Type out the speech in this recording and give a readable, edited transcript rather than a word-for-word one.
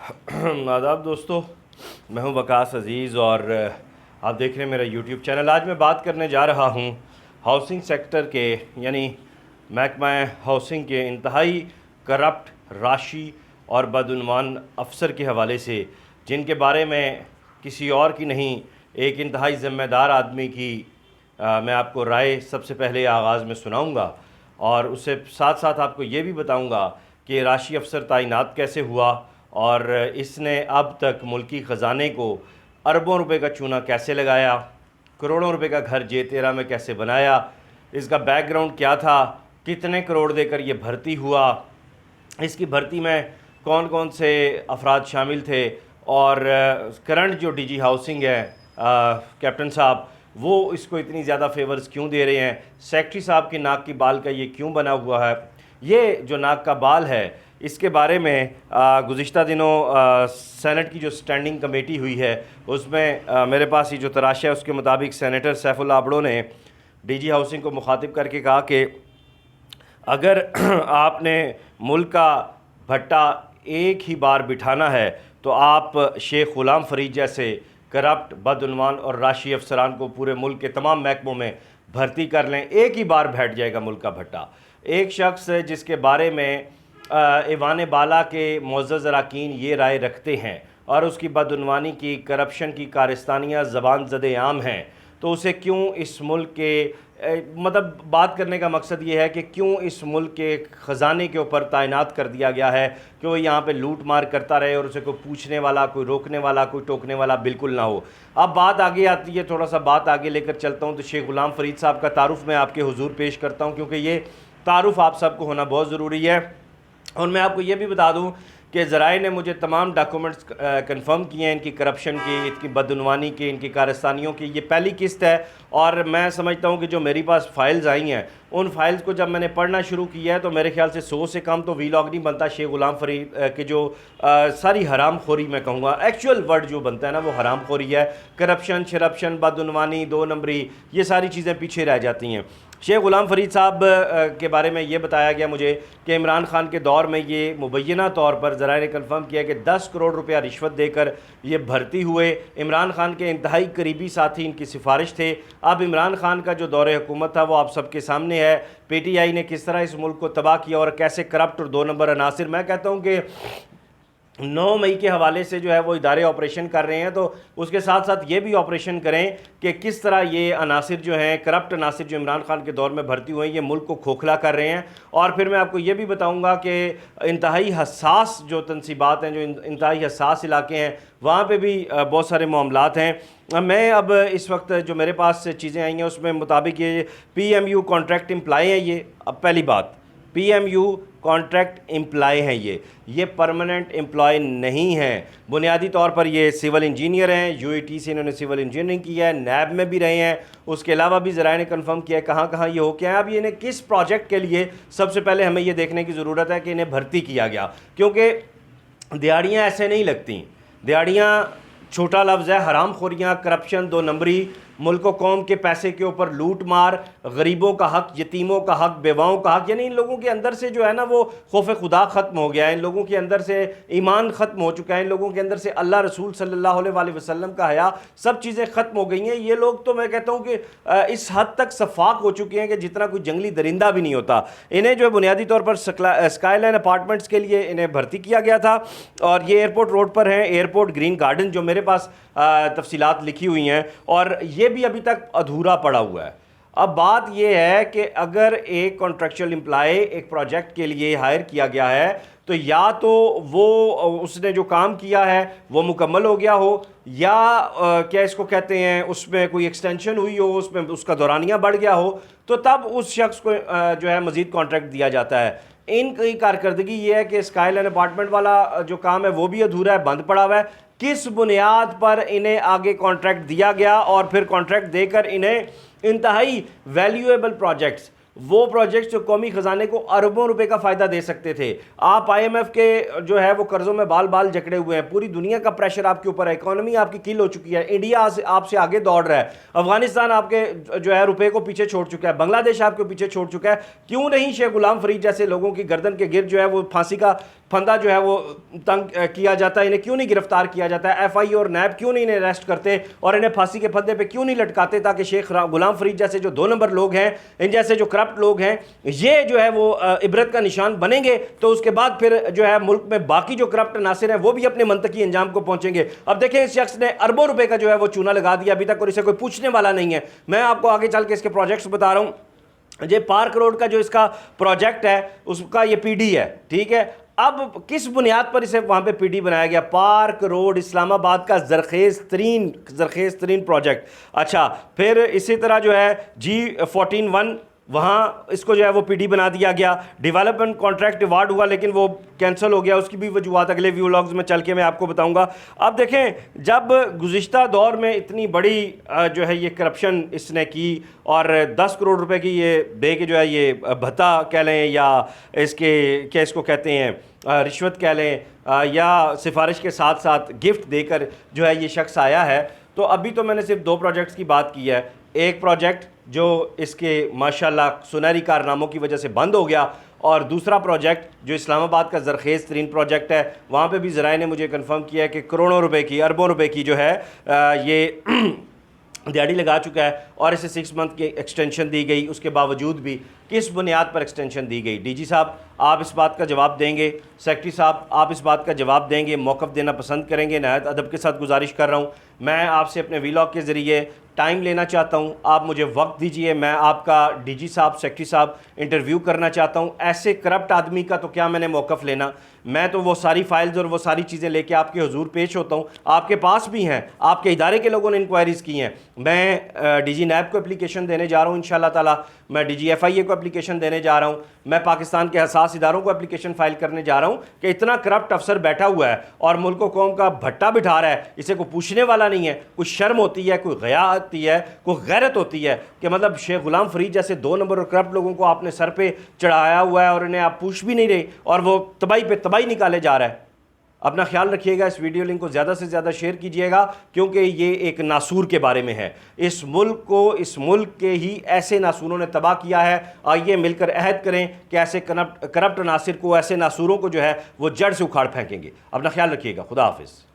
आदाब दोस्तों, मैं हूं वकास अज़ीज़ और आप देख रहे हैं मेरा यूट्यूब चैनल। आज मैं बात करने जा रहा हूं हाउसिंग सेक्टर के यानी महकमा हाउसिंग के इंतहाई करप्ट, राशि और बदउनवान अफसर के हवाले से, जिनके बारे में किसी और की नहीं एक इंतहाई ज़िम्मेदार आदमी की मैं आपको राय सबसे पहले आगाज़ में सुनाऊंगा और उससे साथ साथ आपको ये भी बताऊंगा कि राशि अफसर तैनात कैसे हुआ और इसने अब तक मुल्की ख़जाने को अरबों रुपए का चूना कैसे लगाया, करोड़ों रुपए का घर J13 में कैसे बनाया, इसका बैकग्राउंड क्या था, कितने करोड़ देकर ये भर्ती हुआ, इसकी भर्ती में कौन कौन से अफराद शामिल थे और करंट जो डीजी हाउसिंग है कैप्टन साहब, वो इसको इतनी ज़्यादा फेवर्स क्यों दे रहे हैं, सेक्रेटरी साहब की नाक की बाल का ये क्यों बना हुआ है। ये जो नाक का बाल है इसके बारे में गुज़िश्ता दिनों सेनेट की जो स्टैंडिंग कमेटी हुई है उसमें मेरे पास ये जो तराशा है उसके मुताबिक सेनेटर सैफुल्लाह अबड़ो ने डीजी हाउसिंग को मुखातिब करके कहा कि अगर आपने मुल्क का भट्टा एक ही बार बिठाना है तो आप शेख ग़ुलाम फ़रीद जैसे करप्ट, बदउनवान और राशि अफसरान को पूरे मुल्क के तमाम महकमों में भर्ती कर लें। एक ही बार बैठ जाएगा मुल्क का भट्टा। एक शख्स जिसके बारे में ईवान बाला के मुअज़्ज़ज़ अरकान ये राय रखते हैं और उसकी बदउनवानी की, करप्शन की कारस्तानियाँ ज़बान ज़दे आम हैं, तो उसे क्यों इस मुल्क के मतलब बात करने का मकसद ये है कि क्यों इस मुल्क के ख़जाने के ऊपर तैनात कर दिया गया है कि वो यहाँ पे लूट मार करता रहे और उसे कोई पूछने वाला, कोई रोकने वाला, कोई टोकने वाला बिल्कुल ना हो। अब बात आगे आती है, थोड़ा सा बात आगे लेकर चलता हूँ तो शेख ग़ुलाम फ़रीद साहब का तारुफ़ मैं आपके हुजूर पेश करता हूँ, क्योंकि ये तारुफ़ आप सबको होना बहुत ज़रूरी है। और मैं आपको ये भी बता दूं कि ज़राए ने मुझे तमाम डॉक्यूमेंट्स कंफर्म किए हैं इनकी करप्शन की, इनकी बदउनवानी की, इनकी कारस्तानियों की। ये पहली किस्त है और मैं समझता हूँ कि जो मेरे पास फ़ाइल्स आई हैं उन फाइल्स को जब मैंने पढ़ना शुरू किया है तो मेरे ख्याल से 100 से कम तो वीलॉग नहीं बनता शेख ग़ुलाम फ़रीद के जो सारी हराम खोरी, मैं कहूँगा एक्चुअल वर्ड जो बनता है ना वो हराम खोरी है। करप्शन, शरप्शन, बदउनवानी, दो नंबरी, ये सारी चीज़ें पीछे रह जाती हैं। शेख ग़ुलाम फ़रीद साहब के बारे में ये बताया गया मुझे कि इमरान खान के दौर में ये मुबैना तौर पर ज़राए ने कन्फर्म किया कि 10 करोड़ रुपया रिश्वत देकर ये भर्ती हुए। इमरान खान के इंतहाई करीबी साथी इनकी सिफारिश थे। अब इमरान खान का जो दौरे हुकूमत था वो आप सबके सामने है। PTI ने किस तरह इस मुल्क को तबाह किया और कैसे करप्ट और 2 नंबर अनासिर, मैं कहता हूँ कि 9 मई के हवाले से जो है वो इदारे ऑपरेशन कर रहे हैं, तो उसके साथ साथ ये भी ऑपरेशन करें कि किस तरह ये अनासिर जो हैं, करप्ट अनासिर जो इमरान खान के दौर में भर्ती हुए हैं, ये मुल्क को खोखला कर रहे हैं। और फिर मैं आपको ये भी बताऊंगा कि इंतहाई हसास जो तनसीबात हैं, जो इंतहाई हसास इलाके हैं, वहाँ पे भी बहुत सारे मामलात हैं। मैं अब इस वक्त जो मेरे पास चीज़ें आई हैं उसमें मुताबिक ये PMU कॉन्ट्रैक्ट एम्प्लॉय हैं। ये अब पहली बात, PMU कॉन्ट्रैक्ट एम्प्लॉय हैं, ये परमानेंट एम्प्लॉय नहीं हैं। बुनियादी तौर पर ये सिविल इंजीनियर हैं, UET से इन्होंने सिविल इंजीनियरिंग की है, नैब में भी रहे हैं। उसके अलावा भी ज़राए ने कन्फर्म किया है कहाँ कहाँ ये हो क्या है। अब ये इन्हें किस प्रोजेक्ट के लिए, सबसे पहले हमें ये देखने की ज़रूरत है कि इन्हें भर्ती किया गया, क्योंकि दिहाड़ियाँ ऐसे नहीं लगती। दिहाड़ियाँ छोटा लफ्ज़ है, हराम खोरियाँ, करप्शन, 2 नंबरी, मुल्क कौम के पैसे के ऊपर लूट मार, गरीबों का हक, यतीमों का हक, बेवाओं का हक, यानी इन लोगों के अंदर से जो है ना वो खौफ खुदा ख़त्म हो गया है, इन लोगों के अंदर से ईमान ख़त्म हो चुका है, इन लोगों के अंदर से अल्लाह रसूल सल्लल्लाहु अलैहि वसल्लम का हया, सब चीज़ें ख़त्म हो गई हैं। ये लोग तो मैं कहता हूँ कि इस हद तक सफाक हो चुके हैं कि जितना कोई जंगली दरिंदा भी नहीं होता। इन्हें जो है बुनियादी तौर पर स्काईलाइन अपार्टमेंट्स के लिए इन्हें भर्ती किया गया था और ये एयरपोर्ट रोड पर है, एयरपोर्ट ग्रीन गार्डन, जो मेरे पास तफसीलात लिखी हुई हैं, और ये भी अभी तक अधूरा पड़ा हुआ है। अब बात यह है कि अगर एक कॉन्ट्रैक्चुअल एम्प्लॉय एक प्रोजेक्ट के लिए हायर किया गया है तो या तो वो उसने जो काम किया है वो मुकम्मल हो गया हो, या क्या इसको कहते हैं, उसमें कोई एक्सटेंशन हुई हो, उसमें उसका दौरानिया बढ़ गया हो, तो तब उस शख्स को जो है मज़ीद कॉन्ट्रैक्ट दिया जाता है। इनकी कारकर्दगी ये है कि स्काईलाइन अपार्टमेंट वाला जो काम है वो भी अधूरा है, बंद पड़ा हुआ है। किस बुनियाद पर इन्हें आगे कॉन्ट्रैक्ट दिया गया और फिर कॉन्ट्रैक्ट देकर इन्हें इंतहाई वैल्यूएबल प्रोजेक्ट्स, वो प्रोजेक्ट जो कौमी ख़जाने को अरबों रुपए का फ़ायदा दे सकते थे। आप IMF के जो है वो कर्ज़ों में बाल बाल जकड़े हुए हैं, पूरी दुनिया का प्रेशर आपके ऊपर है, इकोनॉमी आपकी किल हो चुकी है, इंडिया आपसे आगे दौड़ रहा है, अफगानिस्तान आपके जो है रुपए को पीछे छोड़ चुका है, बांग्लादेश आपके पीछे छोड़ चुका है। क्यों नहीं शेख गुलाम फरीद जैसे लोगों की गर्दन के गिर्द जो है वो फांसी का फंदा जो है वो तंग किया जाता है, इन्हें क्यों नहीं गिरफ्तार किया जाता है, FI और नैब क्यों नहीं इन्हें अरेस्ट करते और इन्हें फांसी के फंदे पे क्यों नहीं लटकाते, ताकि शेख गुलाम फरीद जैसे जो 2 नंबर लोग हैं, इन जैसे जो करप्ट लोग हैं, ये जो है वो इबरत का निशान बनेंगे। तो उसके बाद फिर जो है मुल्क में बाकी जो करप्ट नासिर हैं वो भी अपने मंतकी अंजाम को पहुंचेंगे। अब देखें, इस शख्स ने अरबों रुपए का जो है वो चूना लगा दिया अभी तक और इसे कोई पूछने वाला नहीं है। मैं आपको आगे चल के इसके प्रोजेक्ट्स बता रहा हूं। ये पार्क रोड का जो इसका प्रोजेक्ट है उसका ये PD है, ठीक है। अब किस बुनियाद पर इसे वहाँ पे PD बनाया गया? पार्क रोड इस्लामाबाद का जरखेज़ तरीन प्रोजेक्ट। अच्छा, फिर इसी तरह जो है G14-1 वहाँ इसको जो है वो PD बना दिया गया। डेवलपमेंट कॉन्ट्रैक्ट अवार्ड हुआ लेकिन वो कैंसिल हो गया, उसकी भी वजूहत अगले व्लॉग्स में चल के मैं आपको बताऊंगा। अब देखें, जब गुज़िश्ता दौर में इतनी बड़ी जो है ये करप्शन इसने की और 10 करोड़ रुपए की ये दे के जो है ये भत्ता कह लें या इसके क्या इसको कहते हैं रिश्वत कह लें या सिफारिश के साथ साथ गिफ्ट देकर जो है ये शख्स आया है। तो अभी तो मैंने सिर्फ 2 प्रोजेक्ट्स की बात की है। एक प्रोजेक्ट जो इसके माशाल्लाह सुनहरी कारनामों की वजह से बंद हो गया और दूसरा प्रोजेक्ट जो इस्लामाबाद का जरखेज़ तरीन प्रोजेक्ट है, वहाँ पे भी ज़राए ने मुझे कंफर्म किया है कि करोड़ों रुपए की, अरबों रुपए की जो है ये दिहाड़ी लगा चुका है और इसे 6 मंथ की एक्सटेंशन दी गई। उसके बावजूद भी किस बुनियाद पर एक्सटेंशन दी गई? DG साहब आप इस बात का जवाब देंगे, सेक्रेटरी साहब आप इस बात का जवाब देंगे, मौक़िफ़ देना पसंद करेंगे। नहायत अदब के साथ गुजारिश कर रहा हूँ, मैं आपसे अपने व्लॉग के ज़रिए टाइम लेना चाहता हूँ, आप मुझे वक्त दीजिए, मैं आपका DG साहब, सेक्रेटरी साहब इंटरव्यू करना चाहता हूँ। ऐसे करप्ट आदमी का तो क्या मैंने मौक़िफ़ लेना, मैं तो वो सारी फाइल्स और वो सारी चीज़ें लेके आपके हुजूर पेश होता हूँ। आपके पास भी हैं, आपके इदारे के लोगों ने इंक्वायरीज़ की हैं। मैं DG नैब को एप्लीकेशन देने जा रहा हूँ इंशाल्लाह ताला, मैं DG FIA को एप्लीकेशन देने जा रहा हूँ, मैं पाकिस्तान के हसास इदारों को एप्लीकेशन फाइल करने जा रहा हूँ कि इतना करप्ट अफसर बैठा हुआ है और मुल्क व कौम का भट्टा बिठा रहा है, इसे कोई पूछने वाला नहीं है। कुछ शर्म होती है, कोई गया आती है, कोई गैरत होती है कि मतलब शेख गुलाम फरीद जैसे 2 नंबर और करप्ट लोगों को आपने सर पे चढ़ाया हुआ है और इन्हें आप पूछ भी नहीं रहे और वो तबाही पे तबाही निकाले जा रहा है। अपना ख्याल रखिएगा, इस वीडियो लिंक को ज़्यादा से ज़्यादा शेयर कीजिएगा क्योंकि ये एक नासूर के बारे में है। इस मुल्क को, इस मुल्क के ही ऐसे नासूरों ने तबाह किया है। आइए मिलकर अहद करें कि ऐसे करप्ट नासिर को, ऐसे नासूरों को जो है वो जड़ से उखाड़ फेंकेंगे। अपना ख्याल रखिएगा। खुदा हाफिज़।